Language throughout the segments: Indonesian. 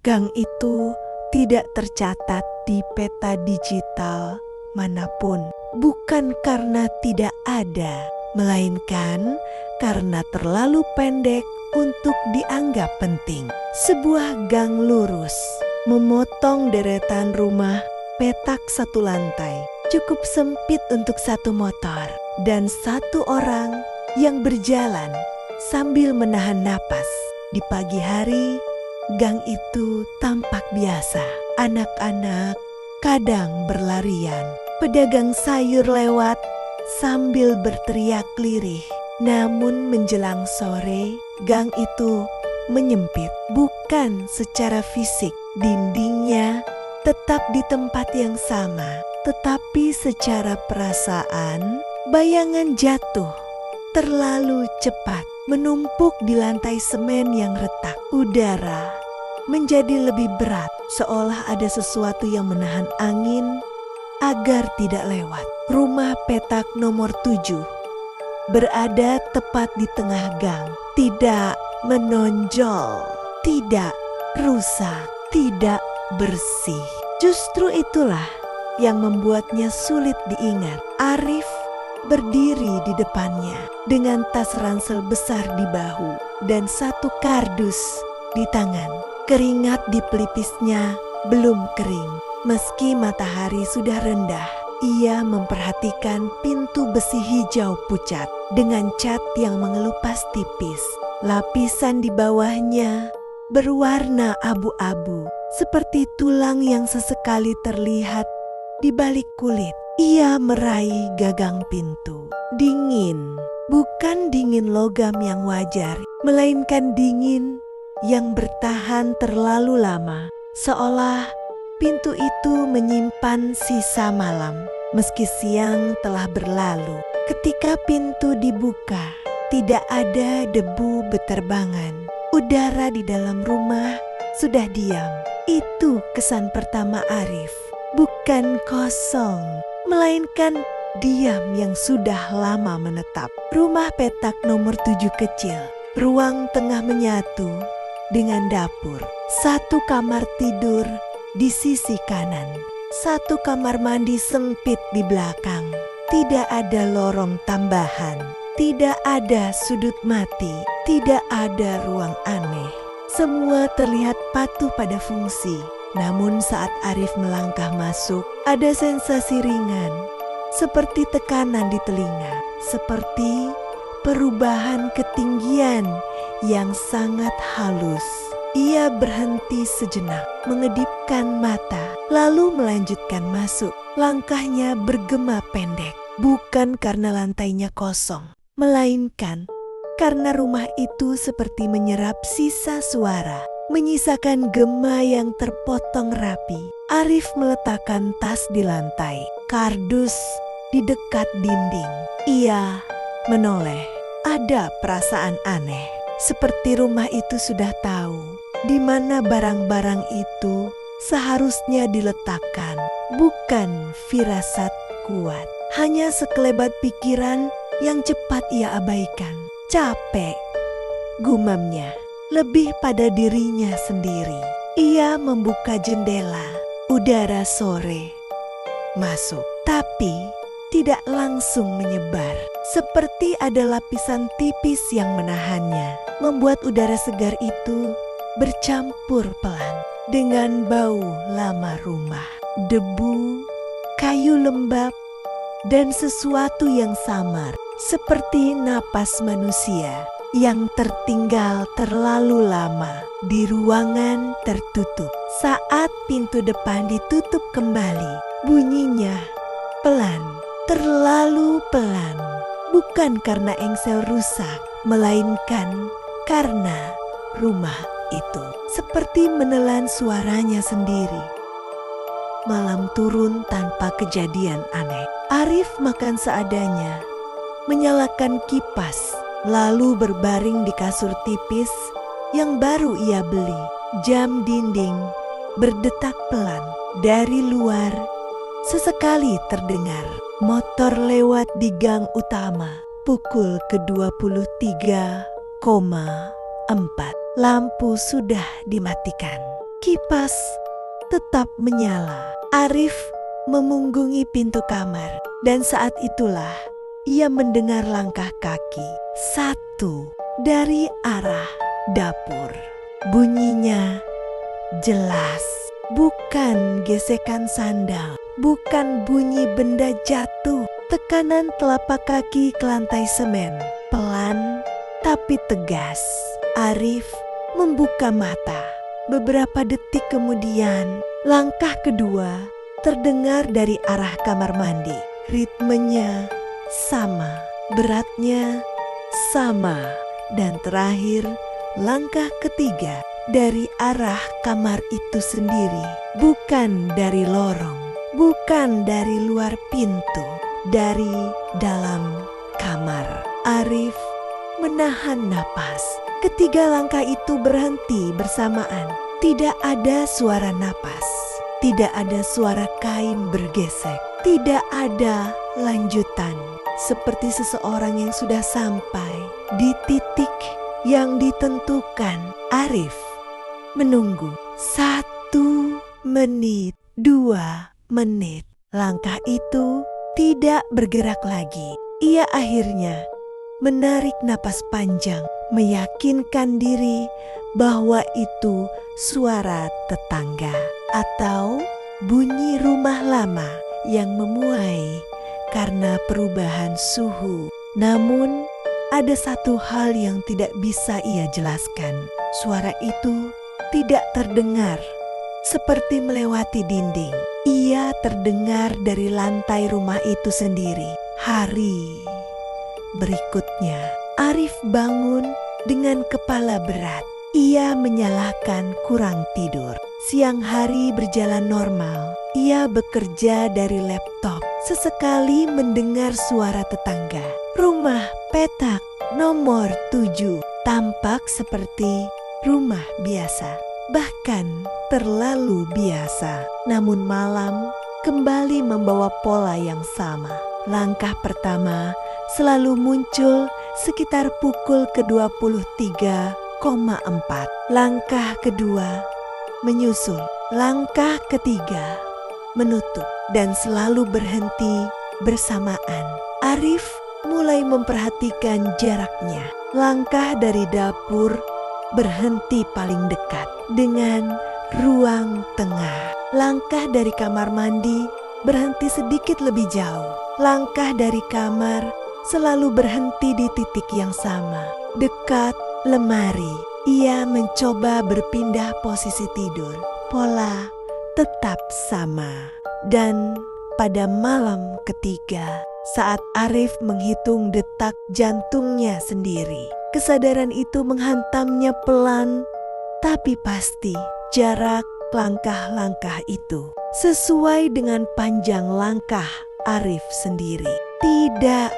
Gang itu tidak tercatat di peta digital manapun. Bukan karena tidak ada, melainkan karena terlalu pendek untuk dianggap penting. Sebuah gang lurus memotong deretan rumah petak satu lantai. Cukup sempit untuk satu motor dan satu orang yang berjalan sambil menahan napas. Di pagi hari, gang itu tampak biasa. Anak-anak kadang berlarian. Pedagang sayur lewat sambil berteriak lirih. Namun menjelang sore, gang itu menyempit. Bukan secara fisik, dindingnya tetap di tempat yang sama. Tetapi secara perasaan, bayangan jatuh terlalu cepat. Menumpuk di lantai semen yang retak. Udara menjadi lebih berat, seolah ada sesuatu yang menahan angin agar tidak lewat. Rumah petak nomor 7 berada tepat di tengah gang. Tidak menonjol, tidak rusak, tidak bersih. Justru itulah yang membuatnya sulit diingat. Arif berdiri di depannya dengan tas ransel besar di bahu dan satu kardus di tangan. Keringat di pelipisnya belum kering. Meski matahari sudah rendah, ia memperhatikan pintu besi hijau pucat dengan cat yang mengelupas tipis. Lapisan di bawahnya berwarna abu-abu, seperti tulang yang sesekali terlihat di balik kulit. Ia meraih gagang pintu. Dingin, bukan dingin logam yang wajar, melainkan dingin yang bertahan terlalu lama. Seolah pintu itu menyimpan sisa malam, meski siang telah berlalu. Ketika pintu dibuka, tidak ada debu beterbangan. Udara di dalam rumah sudah diam. Itu kesan pertama Arif. Bukan kosong, melainkan diam yang sudah lama menetap. Rumah petak nomor 7 kecil. Ruang tengah menyatu dengan dapur. Satu kamar tidur di sisi kanan. Satu kamar mandi sempit di belakang. Tidak ada lorong tambahan. Tidak ada sudut mati. Tidak ada ruang aneh. Semua terlihat patuh pada fungsi. Namun saat Arif melangkah masuk, ada sensasi ringan, seperti tekanan di telinga, seperti perubahan ketinggian yang sangat halus. Ia berhenti sejenak, mengedipkan mata, lalu melanjutkan masuk. Langkahnya bergema pendek, bukan karena lantainya kosong, melainkan karena rumah itu seperti menyerap sisa suara, menyisakan gema yang terpotong rapi. Arif meletakkan tas di lantai, kardus di dekat dinding. Ia menoleh. Ada perasaan aneh, seperti rumah itu sudah tahu di mana barang-barang itu seharusnya diletakkan. Bukan firasat kuat, hanya sekelebat pikiran yang cepat ia abaikan. Capek, gumamnya, lebih pada dirinya sendiri. Ia membuka jendela, udara sore masuk, tapi tidak langsung menyebar. Seperti ada lapisan tipis yang menahannya, membuat udara segar itu bercampur pelan dengan bau lama rumah, debu, kayu lembab, dan sesuatu yang samar, seperti napas manusia yang tertinggal terlalu lama di ruangan tertutup. Saat pintu depan ditutup kembali, bunyinya pelan, terlalu pelan. Bukan karena engsel rusak, melainkan karena rumah itu seperti menelan suaranya sendiri. Malam turun tanpa kejadian aneh. Arif makan seadanya, menyalakan kipas, lalu berbaring di kasur tipis yang baru ia beli. Jam dinding berdetak pelan. Dari luar sesekali terdengar motor lewat di gang utama. Pukul ke-23,4. Lampu sudah dimatikan. Kipas tetap menyala. Arif memunggungi pintu kamar dan saat itulah ia mendengar langkah kaki satu dari arah dapur. Bunyinya jelas, bukan gesekan sandal, bukan bunyi benda jatuh. Tekanan telapak kaki ke lantai semen, pelan tapi tegas. Arif membuka mata. Beberapa detik kemudian, langkah kedua terdengar dari arah kamar mandi. Ritmenya sama, beratnya sama, dan terakhir langkah ketiga dari arah kamar itu sendiri. Bukan dari lorong, bukan dari luar pintu, dari dalam kamar. Arif menahan napas. Ketiga langkah itu berhenti bersamaan. Tidak ada suara napas, tidak ada suara kain bergesek, tidak ada lanjutan. Seperti seseorang yang sudah sampai di titik yang ditentukan. Arif menunggu 1 menit, 2 menit. Langkah itu tidak bergerak lagi. Ia akhirnya menarik napas panjang, meyakinkan diri bahwa itu suara tetangga atau bunyi rumah lama yang memuai karena perubahan suhu. Namun, ada satu hal yang tidak bisa ia jelaskan. Suara itu tidak terdengar seperti melewati dinding. Ia terdengar dari lantai rumah itu sendiri. Hari berikutnya, Arif bangun dengan kepala berat. Ia menyalahkan kurang tidur. Siang hari berjalan normal. Ia bekerja dari laptop. Sesekali mendengar suara tetangga. Rumah petak nomor 7 tampak seperti rumah biasa, bahkan terlalu biasa. Namun malam kembali membawa pola yang sama. Langkah pertama selalu muncul sekitar pukul ke-23,4. Langkah kedua menyusul. Langkah ketiga menutup dan selalu berhenti bersamaan. Arif mulai memperhatikan jaraknya. Langkah dari dapur berhenti paling dekat dengan ruang tengah. Langkah dari kamar mandi berhenti sedikit lebih jauh. Langkah dari kamar selalu berhenti di titik yang sama, dekat lemari. Ia mencoba berpindah posisi tidur. Pola tetap sama. Dan pada malam ketiga, saat Arif menghitung detak jantungnya sendiri, kesadaran itu menghantamnya pelan tapi pasti. Jarak langkah-langkah itu sesuai dengan panjang langkah Arif sendiri. Tidak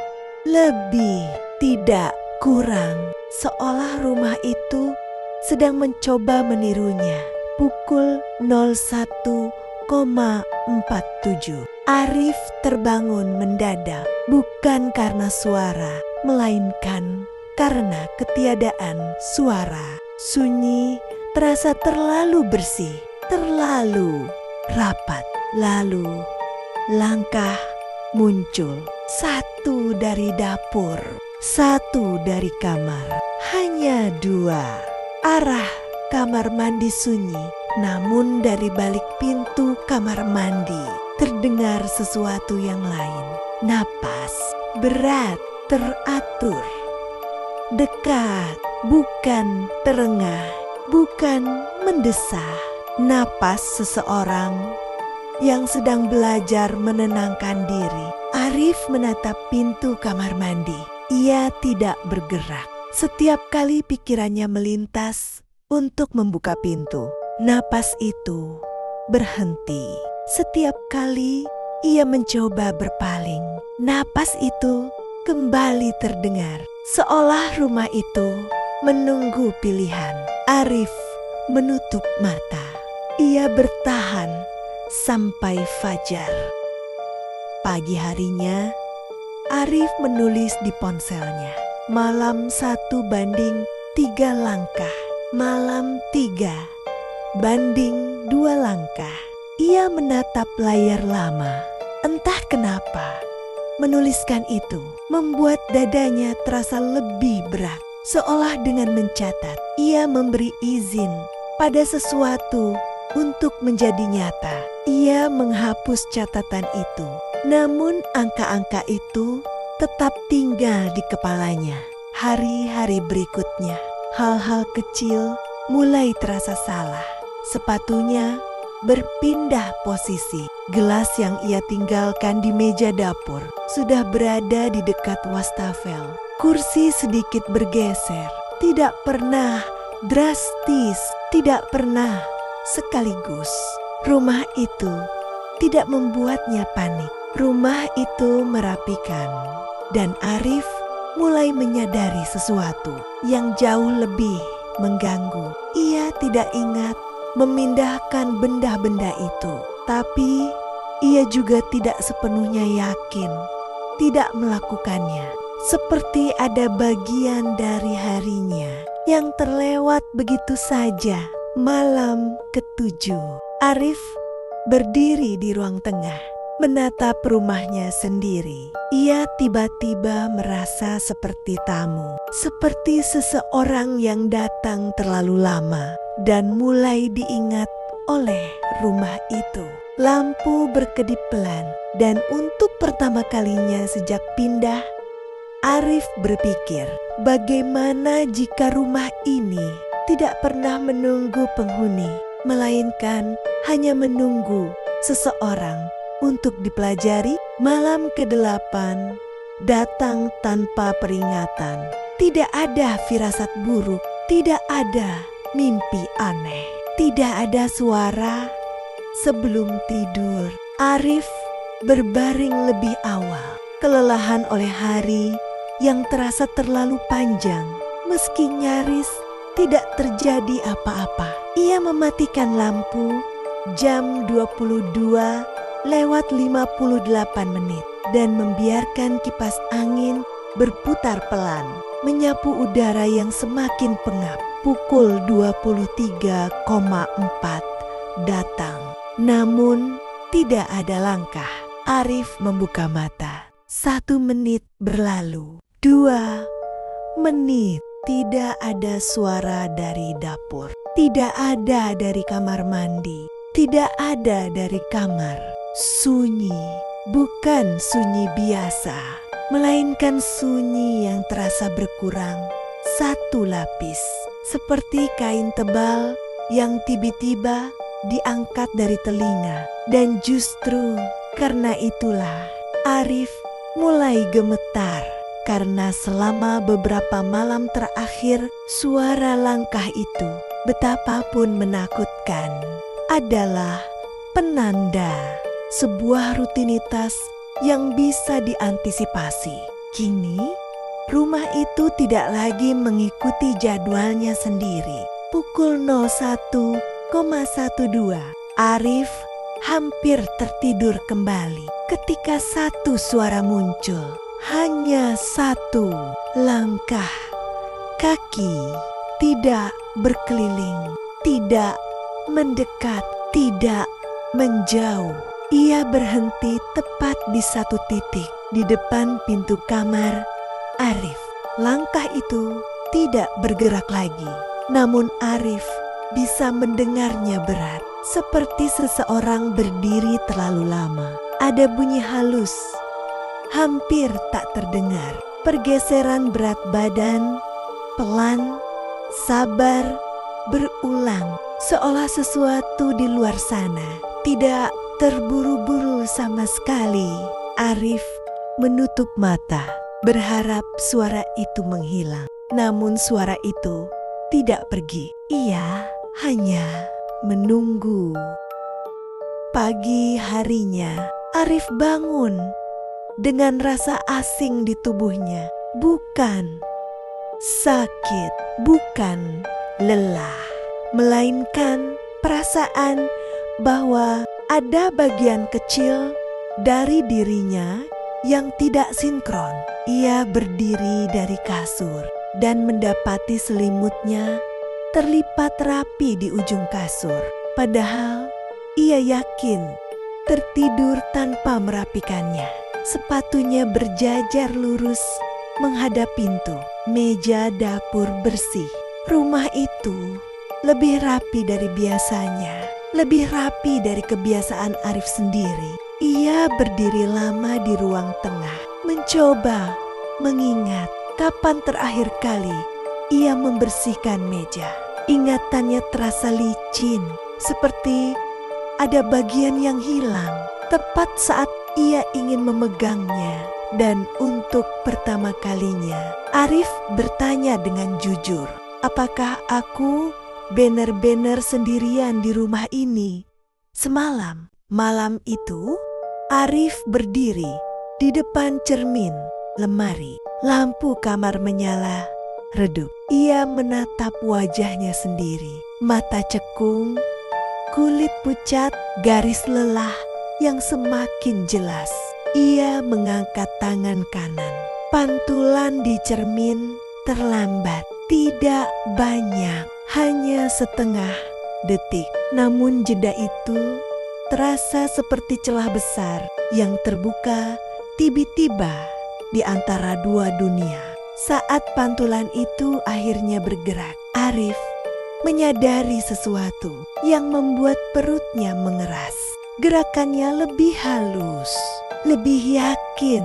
lebih, tidak kurang. Seolah rumah itu sedang mencoba menirunya. Pukul 01,47. Arif terbangun mendadak, bukan karena suara, melainkan karena ketiadaan suara. Sunyi terasa terlalu bersih, terlalu rapat. Lalu langkah muncul. 1 dari dapur, 1 dari kamar. Hanya 2. Arah kamar mandi sunyi, namun dari balik pintu kamar mandi terdengar sesuatu yang lain. Napas berat, teratur, dekat, bukan terengah, bukan mendesah. Napas seseorang yang sedang belajar menenangkan diri. Arif menatap pintu kamar mandi. Ia tidak bergerak. Setiap kali pikirannya melintas untuk membuka pintu, napas itu berhenti. Setiap kali ia mencoba berpaling, napas itu kembali terdengar. Seolah rumah itu menunggu pilihan. Arif menutup mata. Ia bertahan sampai fajar. Pagi harinya, Arif menulis di ponselnya. Malam 1/3 langkah. Malam 3 banding 2 langkah. Ia menatap layar lama. Entah kenapa, menuliskan itu membuat dadanya terasa lebih berat. Seolah dengan mencatat, ia memberi izin pada sesuatu untuk menjadi nyata. Ia menghapus catatan itu, namun angka-angka itu tetap tinggal di kepalanya. Hari-hari berikutnya, hal-hal kecil mulai terasa salah. Sepatunya berpindah posisi. Gelas yang ia tinggalkan di meja dapur sudah berada di dekat wastafel. Kursi sedikit bergeser, tidak pernah drastis, tidak pernah sekaligus. Rumah itu tidak membuatnya panik. Rumah itu merapikan, dan Arif mulai menyadari sesuatu yang jauh lebih mengganggu. Ia tidak ingat memindahkan benda-benda itu, tapi ia juga tidak sepenuhnya yakin tidak melakukannya. Seperti ada bagian dari harinya yang terlewat begitu saja. Malam ke-7, Arif berdiri di ruang tengah, menatap rumahnya sendiri. Ia tiba-tiba merasa seperti tamu, seperti seseorang yang datang terlalu lama dan mulai diingat oleh rumah itu. Lampu berkedip pelan, dan untuk pertama kalinya sejak pindah, Arif berpikir, bagaimana jika rumah ini tidak pernah menunggu penghuni, melainkan hanya menunggu seseorang untuk dipelajari. Malam ke-8 datang tanpa peringatan. Tidak ada firasat buruk, tidak ada mimpi aneh, tidak ada suara. Sebelum tidur, Arif berbaring lebih awal, kelelahan oleh hari yang terasa terlalu panjang. Meski nyaris tidak terjadi apa-apa, ia mematikan lampu jam 22:58 dan membiarkan kipas angin berputar pelan, menyapu udara yang semakin pengap. Pukul 23:04 datang, namun tidak ada langkah. Arif membuka mata. 1 menit berlalu, 2 menit. Tidak ada suara dari dapur, tidak ada dari kamar mandi, tidak ada dari kamar. Sunyi, bukan sunyi biasa, melainkan sunyi yang terasa berkurang 1 lapis, seperti kain tebal yang tiba-tiba diangkat dari telinga. Dan justru karena itulah Arif mulai gemetar, karena selama beberapa malam terakhir suara langkah itu, betapapun menakutkan, adalah penanda sebuah rutinitas yang bisa diantisipasi. Kini rumah itu tidak lagi mengikuti jadwalnya sendiri. Pukul 01:12, Arif hampir tertidur kembali ketika satu suara muncul. Hanya 1 langkah kaki, tidak berkeliling, tidak mendekat, tidak menjauh. Ia berhenti tepat di 1 titik di depan pintu kamar Arif. Langkah itu tidak bergerak lagi, namun Arif bisa mendengarnya berat, seperti seseorang berdiri terlalu lama. Ada bunyi halus, hampir tak terdengar. Pergeseran berat badan, pelan, sabar, berulang. Seolah sesuatu di luar sana tidak terburu-buru sama sekali. Arif menutup mata, berharap suara itu menghilang. Namun suara itu tidak pergi. Ia hanya menunggu. Pagi harinya, Arif bangun dengan rasa asing di tubuhnya. Bukan sakit, bukan lelah, melainkan perasaan bahwa ada bagian kecil dari dirinya yang tidak sinkron. Ia berdiri dari kasur dan mendapati selimutnya terlipat rapi di ujung kasur. Padahal ia yakin tertidur tanpa merapikannya. Sepatunya berjajar lurus menghadap pintu. Meja dapur bersih. Rumah itu lebih rapi dari biasanya, lebih rapi dari kebiasaan Arif sendiri. Ia berdiri lama di ruang tengah, mencoba mengingat kapan terakhir kali ia membersihkan meja. Ingatannya terasa licin, seperti ada bagian yang hilang tepat saat ia ingin memegangnya. Dan untuk pertama kalinya, Arif bertanya dengan jujur, "Apakah aku benar-benar sendirian di rumah ini semalam?" Malam itu, Arif berdiri di depan cermin lemari. Lampu kamar menyala redup. Ia menatap wajahnya sendiri. Mata cekung, kulit pucat, garis lelah yang semakin jelas. Ia mengangkat tangan kanan. Pantulan di cermin terlambat. Tidak banyak, hanya setengah detik. Namun jeda itu terasa seperti celah besar yang terbuka tiba-tiba di antara dua dunia. Saat pantulan itu akhirnya bergerak, Arif menyadari sesuatu yang membuat perutnya mengeras. Gerakannya lebih halus, lebih yakin,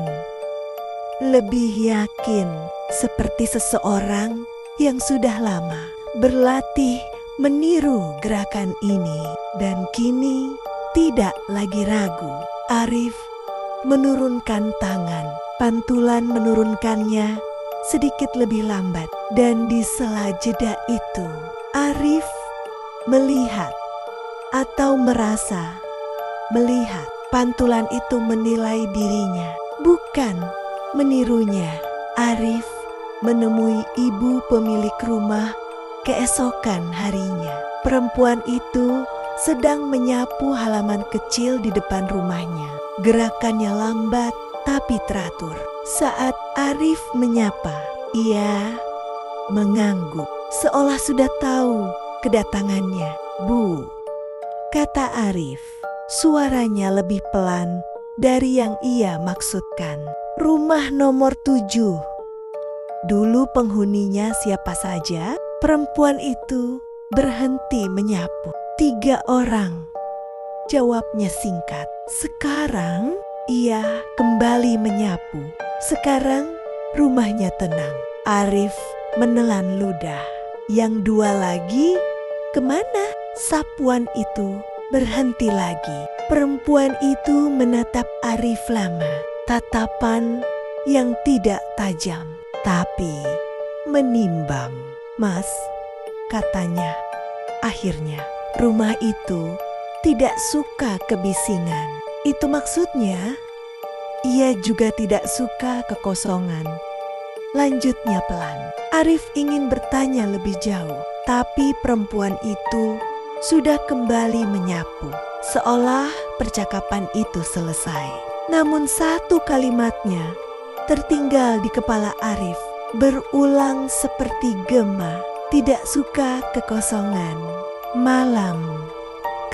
seperti seseorang yang sudah lama berlatih meniru gerakan ini dan kini tidak lagi ragu. Arif menurunkan tangan, pantulan menurunkannya sedikit lebih lambat, dan di sela jeda itu Arif melihat atau merasa melihat pantulan itu menilai dirinya, bukan menirunya. Arif menemui ibu pemilik rumah keesokan harinya. Perempuan itu sedang menyapu halaman kecil di depan rumahnya. Gerakannya lambat tapi teratur. Saat Arif menyapa, ia mengangguk seolah sudah tahu kedatangannya. "Bu," kata Arif. Suaranya lebih pelan dari yang ia maksudkan. "Rumah nomor 7. Dulu penghuninya siapa saja?" Perempuan itu berhenti menyapu. 3 orang, jawabnya singkat. Sekarang ia kembali menyapu. Sekarang rumahnya tenang. Arif menelan ludah. "Yang 2 lagi kemana?" Sapuan itu berhenti lagi. Perempuan itu menatap Arif lama. Tatapan yang tidak tajam, tapi menimbang. "Mas," katanya akhirnya, "rumah itu tidak suka kebisingan." "Itu maksudnya?" "Ia juga tidak suka kekosongan," lanjutnya pelan. Arif ingin bertanya lebih jauh, tapi perempuan itu sudah kembali menyapu, seolah percakapan itu selesai. Namun satu kalimatnya tertinggal di kepala Arif, berulang seperti gema. "Tidak suka kekosongan." Malam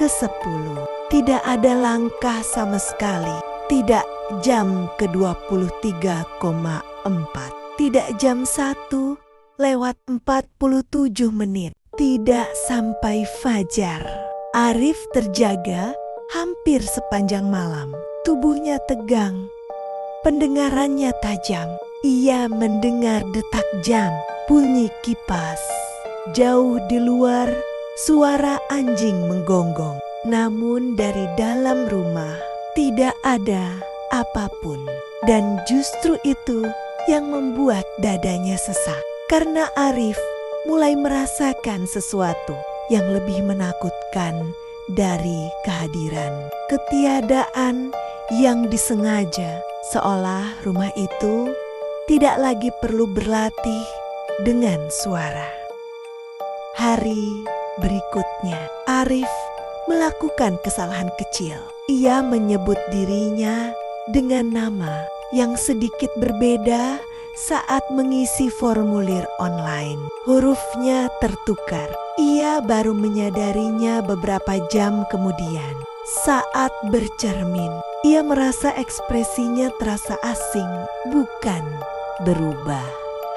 ke-10, tidak ada langkah sama sekali. Tidak jam ke-23,4, tidak jam 1:47, tidak sampai fajar. Arif terjaga hampir sepanjang malam. Tubuhnya tegang, pendengarannya tajam. Ia mendengar detak jam, bunyi kipas. Jauh di luar, suara anjing menggonggong. Namun dari dalam rumah tidak ada apapun. Dan justru itu yang membuat dadanya sesak. Karena Arif mulai merasakan sesuatu yang lebih menakutkan dari kehadiran. Ketiadaan yang disengaja, seolah rumah itu tidak lagi perlu berlatih dengan suara. Hari berikutnya, Arif melakukan kesalahan kecil. Ia menyebut dirinya dengan nama yang sedikit berbeda saat mengisi formulir online. Hurufnya tertukar. Ia baru menyadarinya beberapa jam kemudian. Saat bercermin, ia merasa ekspresinya terasa asing, bukan berubah.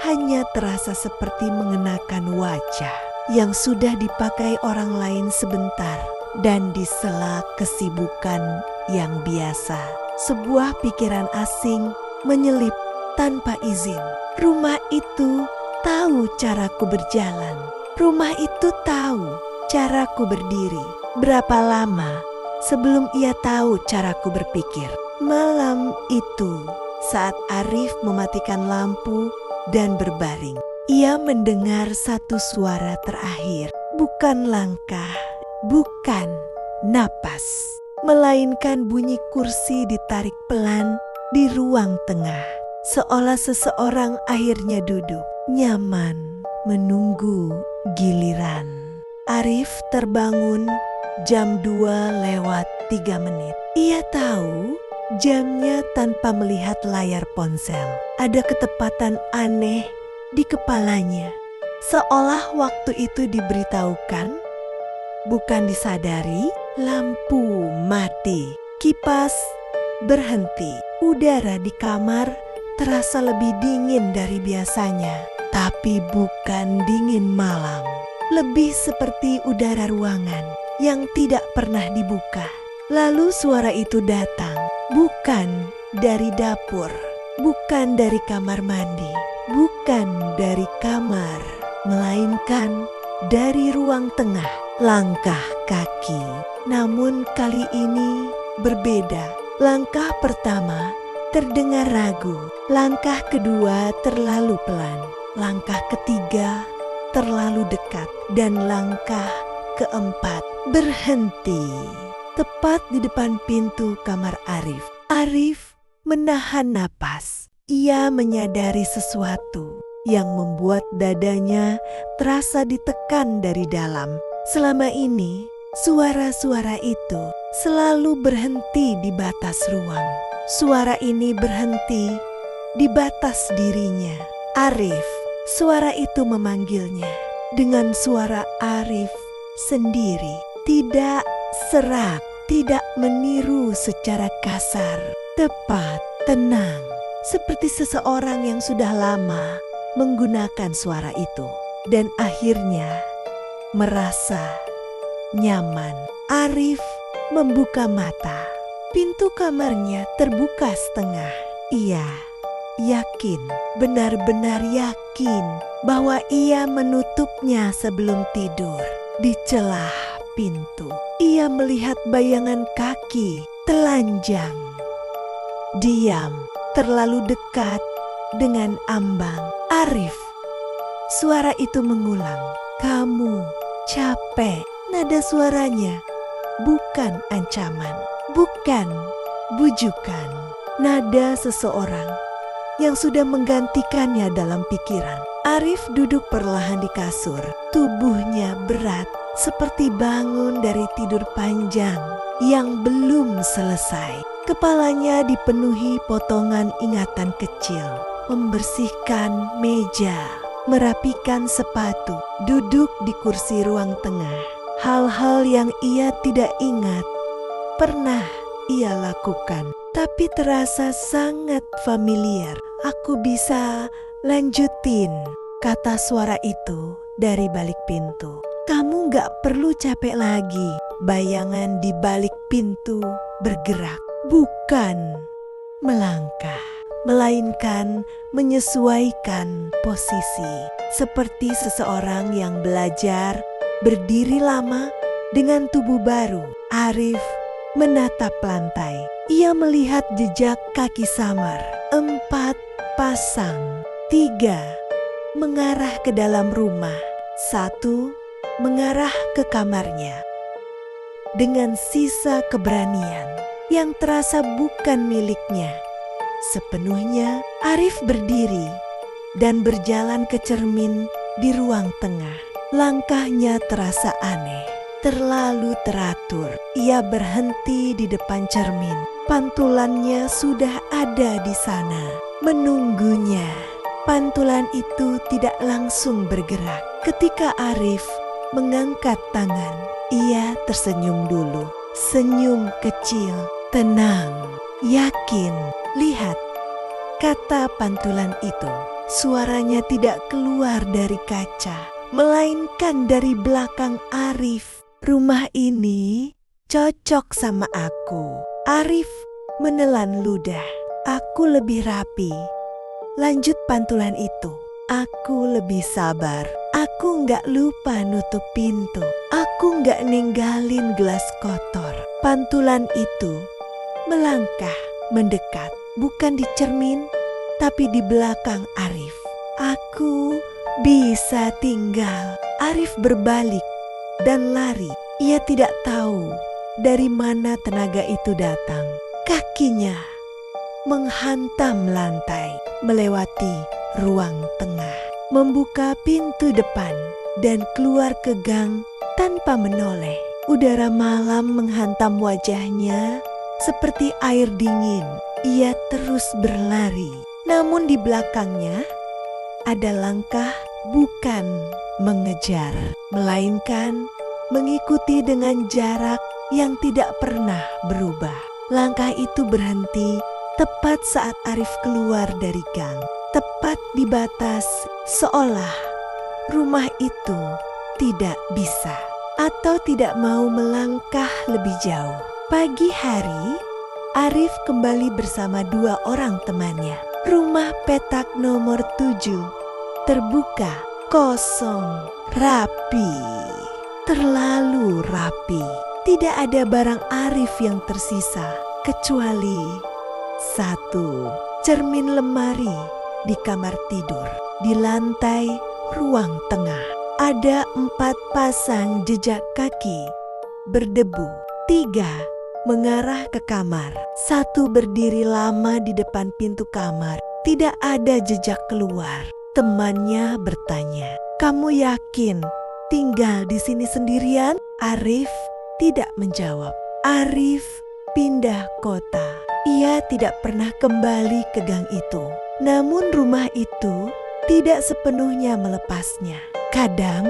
Hanya terasa seperti mengenakan wajah yang sudah dipakai orang lain sebentar dan di sela kesibukan yang biasa. Sebuah pikiran asing menyelip tanpa izin. Rumah itu tahu caraku berjalan. Rumah itu tahu caraku berdiri. Berapa lama sebelum ia tahu caraku berpikir? Malam itu, saat Arif mematikan lampu dan berbaring, ia mendengar satu suara terakhir. Bukan langkah, bukan napas, melainkan bunyi kursi ditarik pelan di ruang tengah. Seolah seseorang akhirnya duduk, nyaman, menunggu giliran. Arif terbangun jam 2:03. Ia tahu jamnya tanpa melihat layar ponsel. Ada ketepatan aneh di kepalanya. Seolah waktu itu diberitahukan, bukan disadari. Lampu mati, kipas berhenti. Udara di kamar terasa lebih dingin dari biasanya, tapi bukan dingin malam. Lebih seperti udara ruangan yang tidak pernah dibuka. Lalu suara itu datang, bukan dari dapur, bukan dari kamar mandi, bukan dari kamar, melainkan dari ruang tengah. Langkah kaki, namun kali ini berbeda. Langkah pertama terdengar ragu, langkah kedua terlalu pelan, langkah ketiga terlalu dekat, dan langkah keempat berhenti tepat di depan pintu kamar Arif. Arif menahan napas. Ia menyadari sesuatu yang membuat dadanya terasa ditekan dari dalam. Selama ini, suara-suara itu selalu berhenti di batas ruang. Suara ini berhenti di batas dirinya. Arif, suara itu memanggilnya dengan suara Arif sendiri. Tidak serak, tidak meniru secara kasar, tepat, tenang, seperti seseorang yang sudah lama menggunakan suara itu dan akhirnya merasa nyaman. Arif membuka mata. Pintu kamarnya terbuka setengah. Ia yakin, benar-benar yakin bahwa ia menutupnya sebelum tidur. Di celah pintu, ia melihat bayangan kaki telanjang. Diam, terlalu dekat dengan ambang. Arif, suara itu mengulang. Kamu capek. Nada suaranya bukan ancaman, bukan bujukan. Nada seseorang yang sudah menggantikannya dalam pikiran. Arif duduk perlahan di kasur. Tubuhnya berat seperti bangun dari tidur panjang yang belum selesai. Kepalanya dipenuhi potongan ingatan kecil. Membersihkan meja, merapikan sepatu, duduk di kursi ruang tengah. Hal-hal yang ia tidak ingat pernah ia lakukan, tapi terasa sangat familiar. Aku bisa lanjutin, kata suara itu dari balik pintu. Kamu gak perlu capek lagi. Bayangan di balik pintu bergerak, bukan melangkah, melainkan menyesuaikan posisi. Seperti seseorang yang belajar berdiri lama dengan tubuh baru. Arif menatap lantai. Ia melihat jejak kaki samar. 4 pasang. 3 mengarah ke dalam rumah. 1 mengarah ke kamarnya. Dengan sisa keberanian yang terasa bukan miliknya, sepenuhnya Arif berdiri dan berjalan ke cermin di ruang tengah. Langkahnya terasa aneh, terlalu teratur. Ia berhenti di depan cermin. Pantulannya sudah ada di sana, menunggunya. Pantulan itu tidak langsung bergerak. Ketika Arif mengangkat tangan, ia tersenyum dulu. Senyum kecil, tenang, yakin. Lihat, kata pantulan itu. Suaranya tidak keluar dari kaca, melainkan dari belakang Arif. Rumah ini cocok sama aku. Arif menelan ludah. Aku lebih rapi. Lanjut pantulan itu. Aku lebih sabar. Aku nggak lupa nutup pintu. Aku nggak ninggalin gelas kotor. Pantulan itu melangkah, mendekat. Bukan di cermin, tapi di belakang Arif. Aku bisa tinggal. Arif berbalik dan lari. Ia tidak tahu dari mana tenaga itu datang. Kakinya menghantam lantai, melewati ruang tengah, membuka pintu depan, dan keluar ke gang tanpa menoleh. Udara malam menghantam wajahnya seperti air dingin. Ia terus berlari, namun di belakangnya ada langkah bukan mengejar, melainkan mengikuti dengan jarak yang tidak pernah berubah. Langkah itu berhenti tepat saat Arif keluar dari gang, tepat di batas, seolah rumah itu tidak bisa atau tidak mau melangkah lebih jauh. Pagi hari, Arif kembali bersama 2 orang temannya. Rumah petak nomor 7 terbuka, kosong, rapi. Terlalu rapi. Tidak ada barang Arif yang tersisa kecuali 1 cermin lemari di kamar tidur. Di lantai ruang tengah ada 4 pasang jejak kaki berdebu. 3 mengarah ke kamar. 1 berdiri lama di depan pintu kamar. Tidak ada jejak keluar. Temannya bertanya, "Kamu yakin tinggal di sini sendirian?" Arif tidak menjawab. Arif pindah kota. Ia tidak pernah kembali ke gang itu. Namun rumah itu tidak sepenuhnya melepasnya. Kadang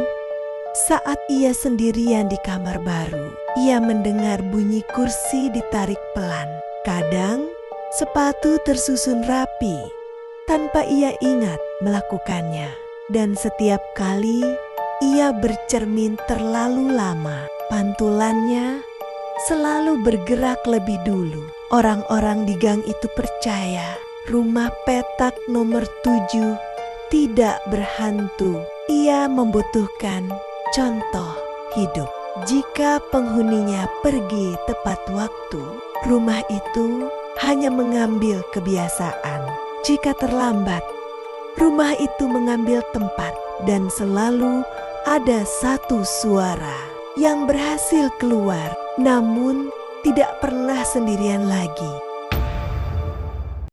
saat ia sendirian di kamar baru, ia mendengar bunyi kursi ditarik pelan. Kadang sepatu tersusun rapi tanpa ia ingat melakukannya. Dan setiap kali ia bercermin terlalu lama, pantulannya selalu bergerak lebih dulu. Orang-orang di gang itu percaya rumah petak nomor 7 tidak berhantu. Ia membutuhkan contoh hidup. Jika penghuninya pergi tepat waktu, rumah itu hanya mengambil kebiasaan. Jika terlambat, rumah itu mengambil tempat, dan selalu ada 1 suara yang berhasil keluar, namun tidak pernah sendirian lagi.